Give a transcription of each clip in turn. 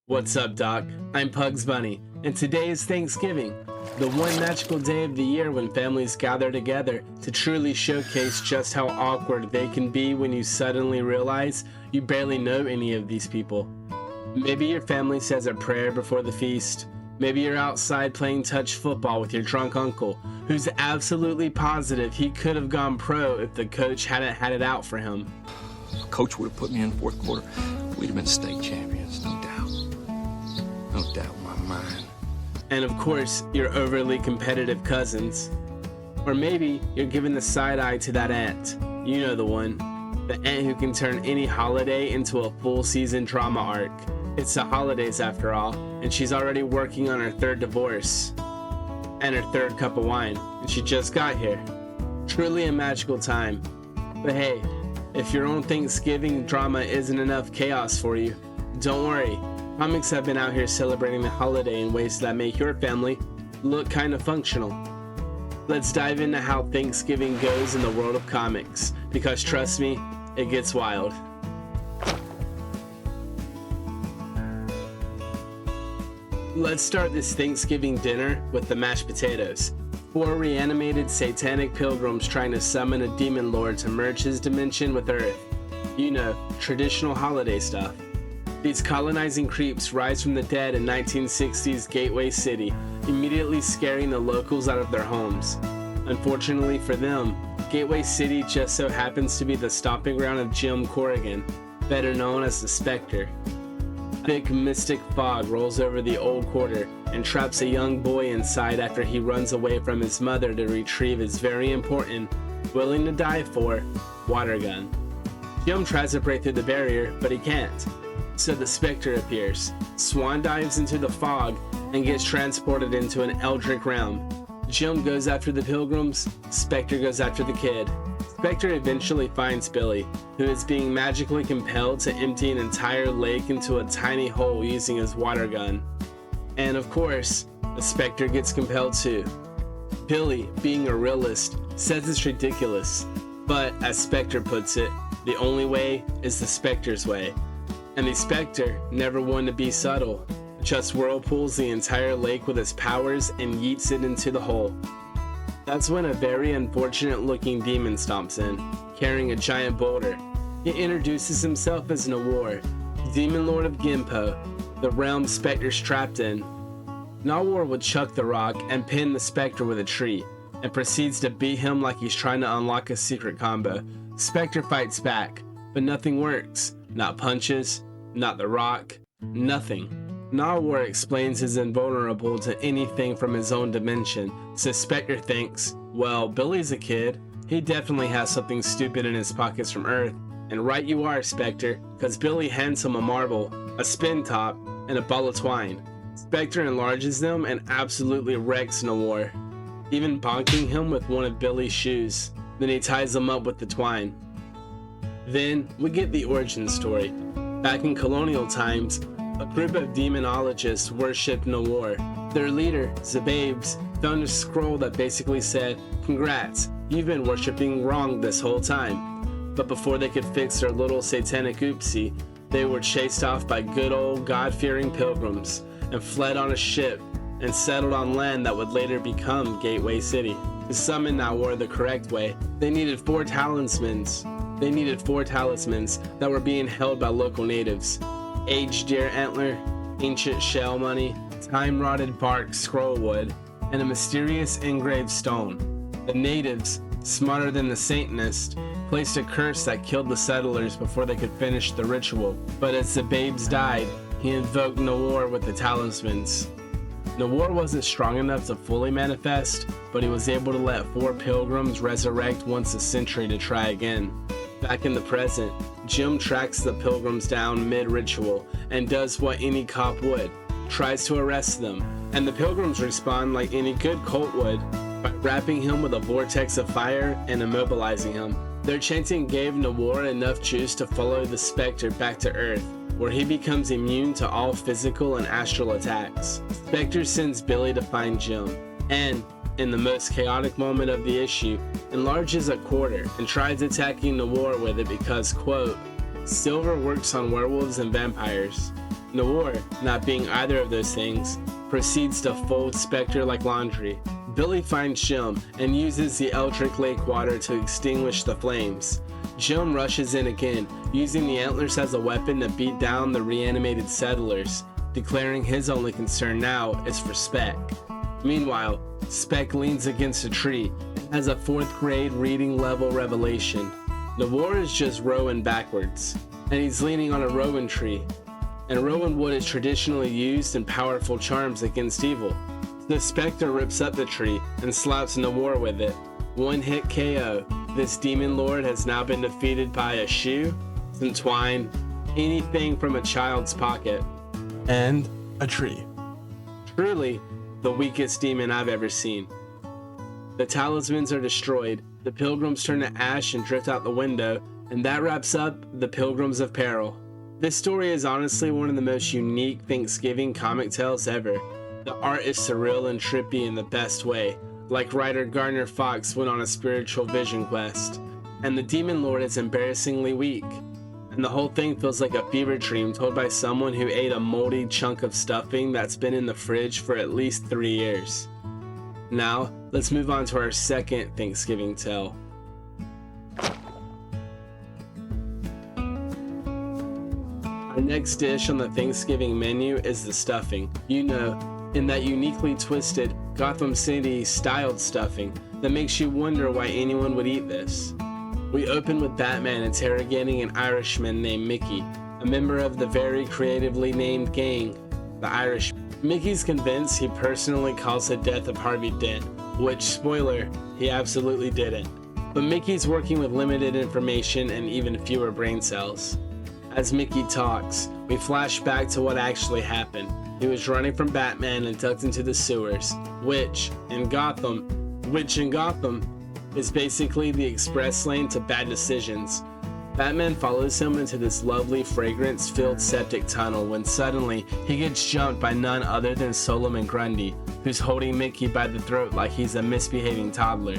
What's up, Doc? I'm Pugs Bunny, and today is Thanksgiving, the one magical day of the year when families gather together to truly showcase just how awkward they can be when you suddenly realize you barely know any of these people. Maybe your family says a prayer before the feast. Maybe you're outside playing touch football with your drunk uncle, who's absolutely positive he could have gone pro if the coach hadn't had it out for him. Coach would have put me in the fourth quarter. We'd have been state champions, no doubt. No doubt in my mind. And of course, your overly competitive cousins. Or maybe you're giving the side eye to that aunt. You know the one. The aunt who can turn any holiday into a full season drama arc. It's the holidays after all, and she's already working on her third divorce. And her third cup of wine, and she just got here. Truly a magical time. But hey, if your own Thanksgiving drama isn't enough chaos for you, don't worry. Comics have been out here celebrating the holiday in ways that make your family look kind of functional. Let's dive into how Thanksgiving goes in the world of comics, because trust me, it gets wild. Let's start this Thanksgiving dinner with the mashed potatoes. 4 reanimated satanic pilgrims trying to summon a demon lord to merge his dimension with Earth. You know, traditional holiday stuff. These colonizing creeps rise from the dead in 1960s Gateway City, immediately scaring the locals out of their homes. Unfortunately for them, Gateway City just so happens to be the stomping ground of Jim Corrigan, better known as the Spectre. Thick mystic fog rolls over the old quarter and traps a young boy inside after he runs away from his mother to retrieve his very important, willing to die for, water gun. Jim tries to break through the barrier, but he can't. So the Spectre appears, swan dives into the fog, and gets transported into an eldritch realm. Jim goes after the pilgrims, Spectre goes after the kid. Spectre eventually finds Billy, who is being magically compelled to empty an entire lake into a tiny hole using his water gun. And of course, the Spectre gets compelled too. Billy, being a realist, says it's ridiculous, but as Spectre puts it, the only way is the Spectre's way. And the Spectre, never one to be subtle, just whirlpools the entire lake with his powers and yeets it into the hole. That's when a very unfortunate looking demon stomps in, carrying a giant boulder. He introduces himself as Nawor, demon lord of Gimpo, the realm Spectre's trapped in. Nawor would chuck the rock and pin the Spectre with a tree, and proceeds to beat him like he's trying to unlock a secret combo. Spectre fights back, but nothing works. Not punches, not the rock, nothing. Nawor explains he's invulnerable to anything from his own dimension, so Spectre thinks, well, Billy's a kid, he definitely has something stupid in his pockets from Earth. And right you are, Spectre, cause Billy hands him a marble, a spin top, and a ball of twine. Spectre enlarges them and absolutely wrecks Nawor, even bonking him with one of Billy's shoes. Then he ties him up with the twine. Then we get the origin story. Back in colonial times, a group of demonologists worshipped Nawor. Their leader, Zababes, found a scroll that basically said, "Congrats, you've been worshipping wrong this whole time." But before they could fix their little satanic oopsie, they were chased off by good old God-fearing pilgrims and fled on a ship and settled on land that would later become Gateway City. To summon Nawor the correct way, they needed 4 talismans. They needed 4 talismans that were being held by local natives. Aged deer antler, ancient shell money, time-rotted bark scroll wood, and a mysterious engraved stone. The natives, smarter than the Satanist, placed a curse that killed the settlers before they could finish the ritual. But as the babes died, he invoked Nawor with the talismans. Nawor wasn't strong enough to fully manifest, but he was able to let 4 pilgrims resurrect once a century to try again. Back in the present, Jim tracks the pilgrims down mid-ritual and does what any cop would, tries to arrest them, and the pilgrims respond like any good cult would, by wrapping him with a vortex of fire and immobilizing him. Their chanting gave Nawor enough juice to follow the Spectre back to Earth, where he becomes immune to all physical and astral attacks. Spectre sends Billy to find Jim, and, in the most chaotic moment of the issue, enlarges a quarter and tries attacking Nawor with it because, quote, "Silver works on werewolves and vampires." Nawor, not being either of those things, proceeds to fold Spectre like laundry. Billy finds Jim and uses the eldritch lake water to extinguish the flames. Jim rushes in again, using the antlers as a weapon to beat down the reanimated settlers, declaring his only concern now is for Spec. Meanwhile, Spec leans against a tree and has a 4th grade reading level revelation. Nawor is just rowing backwards, and he's leaning on a rowan tree. And rowan wood is traditionally used in powerful charms against evil. The Spectre rips up the tree and slaps Nawor with it. One hit KO. This demon lord has now been defeated by a shoe, some twine, anything from a child's pocket, and a tree. Truly, the weakest demon I've ever seen. The talismans are destroyed, the pilgrims turn to ash and drift out the window, and that wraps up the Pilgrims of Peril. This story is honestly one of the most unique Thanksgiving comic tales ever. The art is surreal and trippy in the best way, like writer Gardner Fox went on a spiritual vision quest. And the demon lord is embarrassingly weak. And the whole thing feels like a fever dream told by someone who ate a moldy chunk of stuffing that's been in the fridge for at least 3 years. Now, let's move on to our second Thanksgiving tale. Our next dish on the Thanksgiving menu is the stuffing. You know, in that uniquely twisted Gotham City styled stuffing that makes you wonder why anyone would eat this. We open with Batman interrogating an Irishman named Mickey, a member of the very creatively named gang, the Irish. Mickey's convinced he personally caused the death of Harvey Dent, which, spoiler, he absolutely didn't. But Mickey's working with limited information and even fewer brain cells. As Mickey talks, we flash back to what actually happened. He was running from Batman and ducked into the sewers, which in Gotham is basically the express lane to bad decisions. Batman follows him into this lovely fragrance-filled septic tunnel when suddenly he gets jumped by none other than Solomon Grundy, who's holding Mickey by the throat like he's a misbehaving toddler.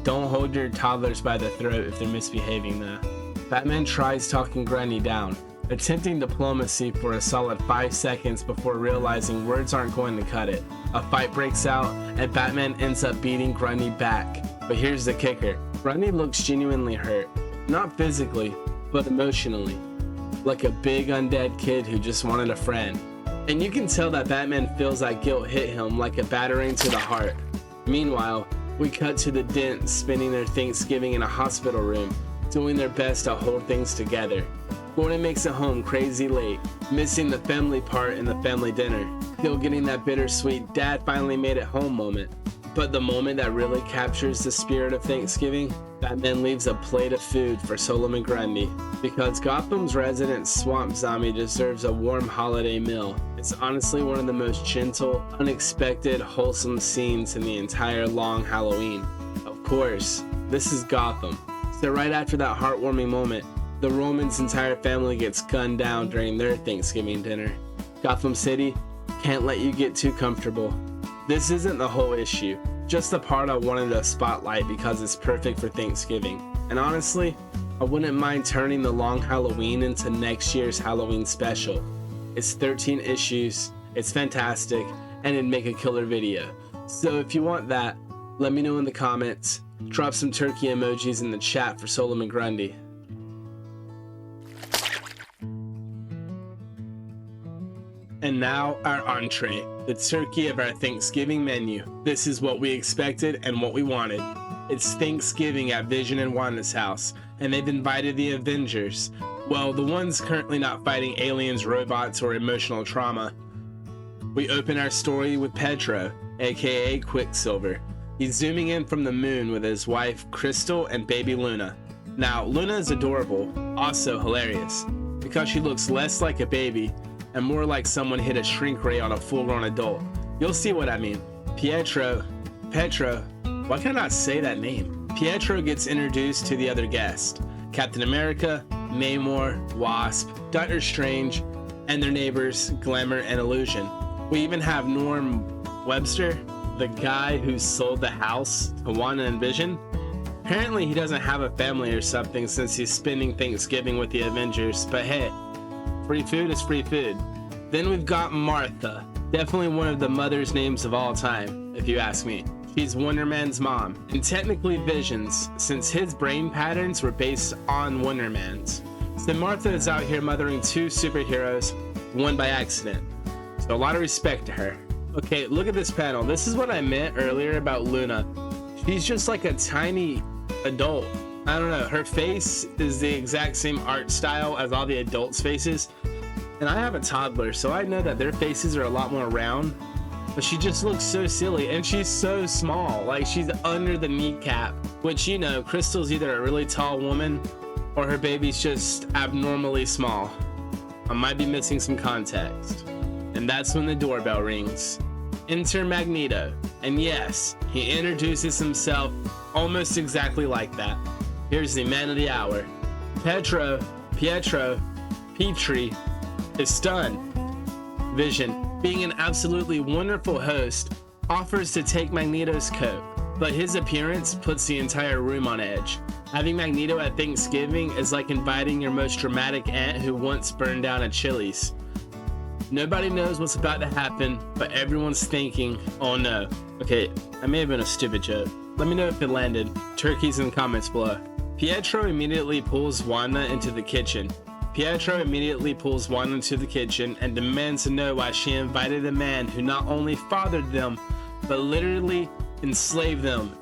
Don't hold your toddlers by the throat if they're misbehaving though. Batman tries talking Grundy down, attempting diplomacy for a solid 5 seconds before realizing words aren't going to cut it. A fight breaks out, and Batman ends up beating Grundy back. But here's the kicker. Grundy looks genuinely hurt. Not physically, but emotionally. Like a big undead kid who just wanted a friend. And you can tell that Batman feels that guilt hit him like a battering to the heart. Meanwhile, we cut to the Dents spending their Thanksgiving in a hospital room, doing their best to hold things together. Gordon makes it home crazy late, missing the family part in the family dinner, still getting that bittersweet dad finally made it home moment. But the moment that really captures the spirit of Thanksgiving, Batman leaves a plate of food for Solomon Grundy, because Gotham's resident swamp zombie deserves a warm holiday meal. It's honestly one of the most gentle, unexpected, wholesome scenes in the entire long Halloween. Of course, this is Gotham. So right after that heartwarming moment, the Roman's entire family gets gunned down during their Thanksgiving dinner. Gotham City can't let you get too comfortable. This isn't the whole issue, just the part I wanted to spotlight because it's perfect for Thanksgiving. And honestly, I wouldn't mind turning the long Halloween into next year's Halloween special. It's 13 issues, it's fantastic, and it'd make a killer video. So if you want that, let me know in the comments. Drop some turkey emojis in the chat for Solomon Grundy. And now our entree, the turkey of our Thanksgiving menu. This is what we expected and what we wanted. It's Thanksgiving at Vision and Wanda's house, and they've invited the Avengers. Well, the ones currently not fighting aliens, robots, or emotional trauma. We open our story with Pedro, aka Quicksilver. He's zooming in from the moon with his wife Crystal and baby Luna. Now, Luna is adorable, also hilarious, because she looks less like a baby and more like someone hit a shrink ray on a full-grown adult. You'll see what I mean. Pedro, why can I not say that name? Pietro gets introduced to the other guests, Captain America, Namor, Wasp, Doctor Strange, and their neighbors, Glamour and Illusion. We even have Norm Webster, the guy who sold the house to Wanda and Vision. Apparently he doesn't have a family or something since he's spending Thanksgiving with the Avengers, but hey, Free food is free food. Then we've got Martha. Definitely one of the mother's names of all time, if you ask me. She's Wonder Man's mom, and technically Vision's, since his brain patterns were based on Wonder Man's. So Martha is out here mothering 2 superheroes, one by accident. So a lot of respect to her. Okay, look at this panel. This is what I meant earlier about Luna. She's just like a tiny adult. I don't know, her face is the exact same art style as all the adults' faces. And I have a toddler, so I know that their faces are a lot more round, but she just looks so silly, and she's so small. Like, she's under the kneecap, which, you know, Crystal's either a really tall woman or her baby's just abnormally small. I might be missing some context. And that's when the doorbell rings. Enter Magneto, and yes, he introduces himself almost exactly like that. Here's the man of the hour. Pietro Petrie is stunned. Vision, being an absolutely wonderful host, offers to take Magneto's coat, but his appearance puts the entire room on edge. Having Magneto at Thanksgiving is like inviting your most dramatic aunt who once burned down a Chili's. Nobody knows what's about to happen, but everyone's thinking, oh no. Okay, I may have been a stupid joke. Let me know if it landed. Turkeys in the comments below. Pietro immediately pulls Wanda into the kitchen. And demands to know why she invited a man who not only fathered them, but literally enslaved them.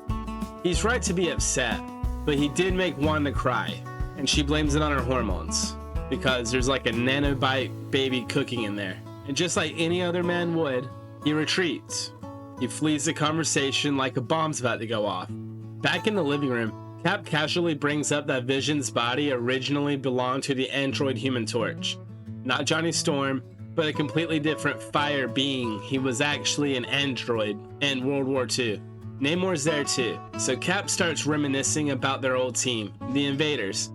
He's right to be upset, but he did make Wanda cry, and she blames it on her hormones, because there's like a nanobite baby cooking in there. And just like any other man would, he retreats. He flees the conversation like a bomb's about to go off. Back in the living room, Cap casually brings up that Vision's body originally belonged to the android Human Torch. Not Johnny Storm, but a completely different fire being. He was actually an android in World War II. Namor's there too, so Cap starts reminiscing about their old team, the Invaders,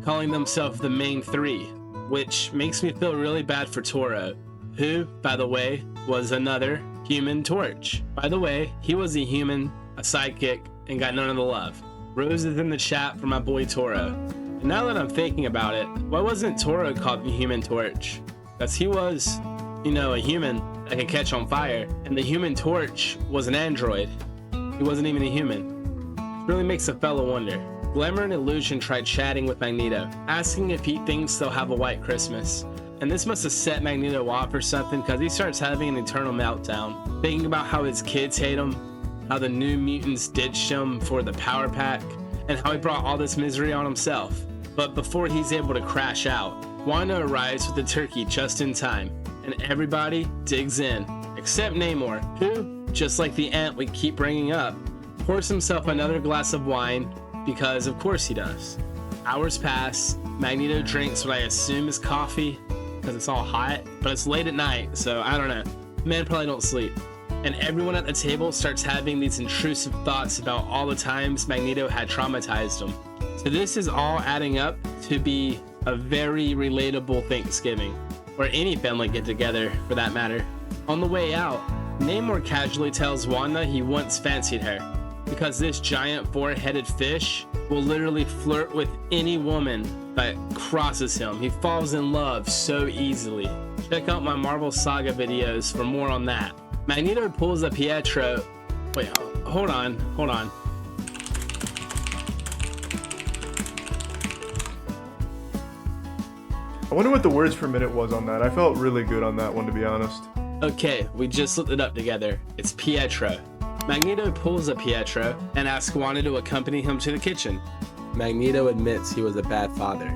calling themselves the Main Three, which makes me feel really bad for Toro, who, by the way, was another Human Torch. By the way, he was a human, a sidekick, and got none of the love. Rose is in the chat for my boy Toro. And now that I'm thinking about it, why wasn't Toro called the Human Torch? Because he was, you know, a human that could catch on fire, and the Human Torch was an android. He wasn't even a human. It really makes a fellow wonder. Glamour and Illusion tried chatting with Magneto, asking if he thinks they'll have a white Christmas. And this must have set Magneto off or something, because he starts having an internal meltdown, thinking about how his kids hate him, how the New Mutants ditched him for the Power Pack, and how he brought all this misery on himself. But before he's able to crash out, Wanda arrives with the turkey just in time, and everybody digs in, except Namor, who, just like the ant we keep bringing up, pours himself another glass of wine, because of course he does. Hours pass, Magneto drinks what I assume is coffee, because it's all hot, but it's late at night, so I don't know. Men probably don't sleep. And everyone at the table starts having these intrusive thoughts about all the times Magneto had traumatized them. So this is all adding up to be a very relatable Thanksgiving, or any family get-together for that matter. On the way out, Namor casually tells Wanda he once fancied her, because this giant four-headed fish will literally flirt with any woman that crosses him. He falls in love so easily. Check out my Marvel Saga videos for more on that. Magneto pulls a Pietro. Wait, hold on. I wonder what the words per minute was on that. I felt really good on that one, to be honest. Okay, we just looked it up together. It's Pietro. Magneto pulls a Pietro and asks Wanda to accompany him to the kitchen. Magneto admits he was a bad father.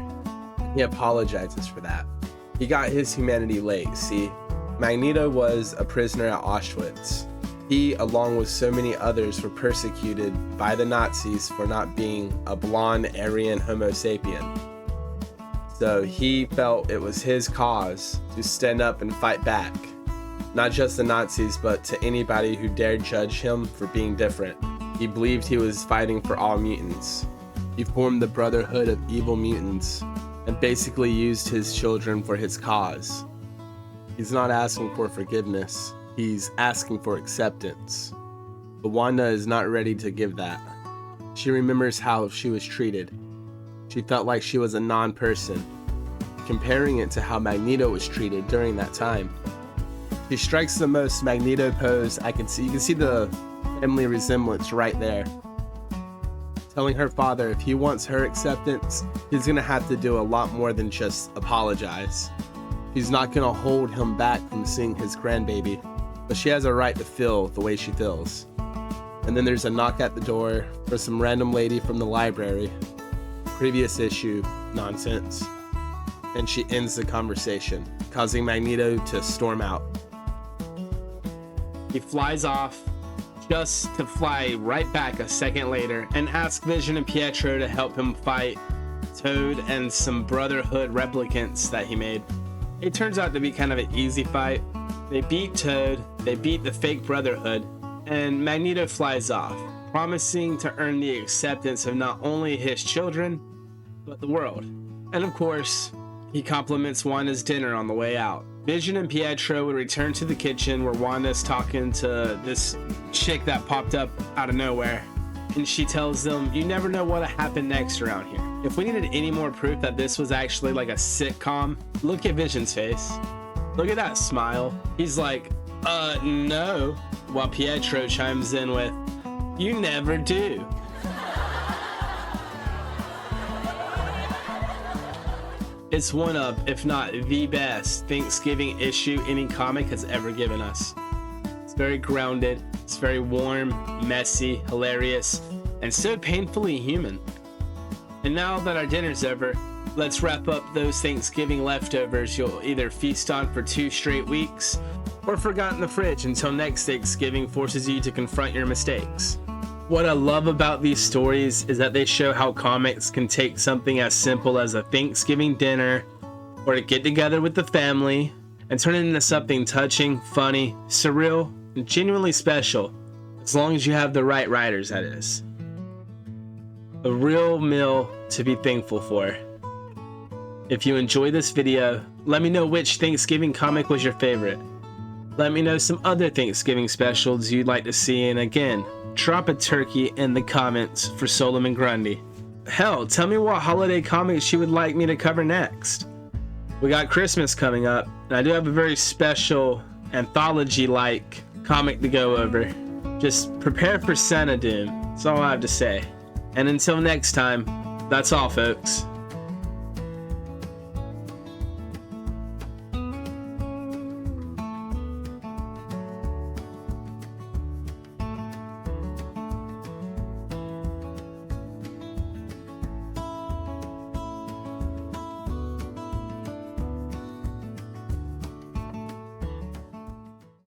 He apologizes for that. He got his humanity late, see? Magneto was a prisoner at Auschwitz. He, along with so many others, were persecuted by the Nazis for not being a blonde Aryan Homo sapien. So he felt it was his cause to stand up and fight back. Not just the Nazis, but to anybody who dared judge him for being different. He believed he was fighting for all mutants. He formed the Brotherhood of Evil Mutants and basically used his children for his cause. He's not asking for forgiveness, he's asking for acceptance. But Wanda is not ready to give that. She remembers how she was treated. She felt like she was a non-person. comparing it to how Magneto was treated during that time. She strikes the most Magneto pose I can see. You can see the family resemblance right there. Telling her father if he wants her acceptance, he's gonna have to do a lot more than just apologize. He's not gonna hold him back from seeing his grandbaby, but she has a right to feel the way she feels. And then there's a knock at the door for some random lady from the library. Previous issue nonsense. And she ends the conversation, causing Magneto to storm out. He flies off, just to fly right back a second later and ask Vision and Pietro to help him fight Toad and some Brotherhood replicants that he made. It turns out to be kind of an easy fight. They beat Toad, they beat the fake Brotherhood, and Magneto flies off, promising to earn the acceptance of not only his children, but the world. And of course, he compliments Wanda's dinner on the way out. Vision and Pietro would return to the kitchen where Wanda's talking to this chick that popped up out of nowhere. And she tells them, you never know what'll happen next around here. If we needed any more proof that this was actually like a sitcom, look at Vision's face. Look at that smile. He's like, no. While Pietro chimes in with, you never do. It's one of, if not the best, Thanksgiving issue any comic has ever given us. It's very grounded, it's very warm, messy, hilarious, and so painfully human. And now that our dinner's over, let's wrap up those Thanksgiving leftovers you'll either feast on for 2 straight weeks, or forgot in the fridge until next Thanksgiving forces you to confront your mistakes. What I love about these stories is that they show how comics can take something as simple as a Thanksgiving dinner or a get together with the family and turn it into something touching, funny, surreal, and genuinely special, as long as you have the right writers, that is. A real meal to be thankful for. If you enjoy this video, let me know which Thanksgiving comic was your favorite. Let me know some other Thanksgiving specials you'd like to see, and again, drop a turkey in the comments for Solomon Grundy. Hell, tell me what holiday comics you would like me to cover next. We got Christmas coming up, and I do have a very special anthology-like comic to go over. Just prepare for Santa Doom. That's all I have to say. And until next time, that's all, folks.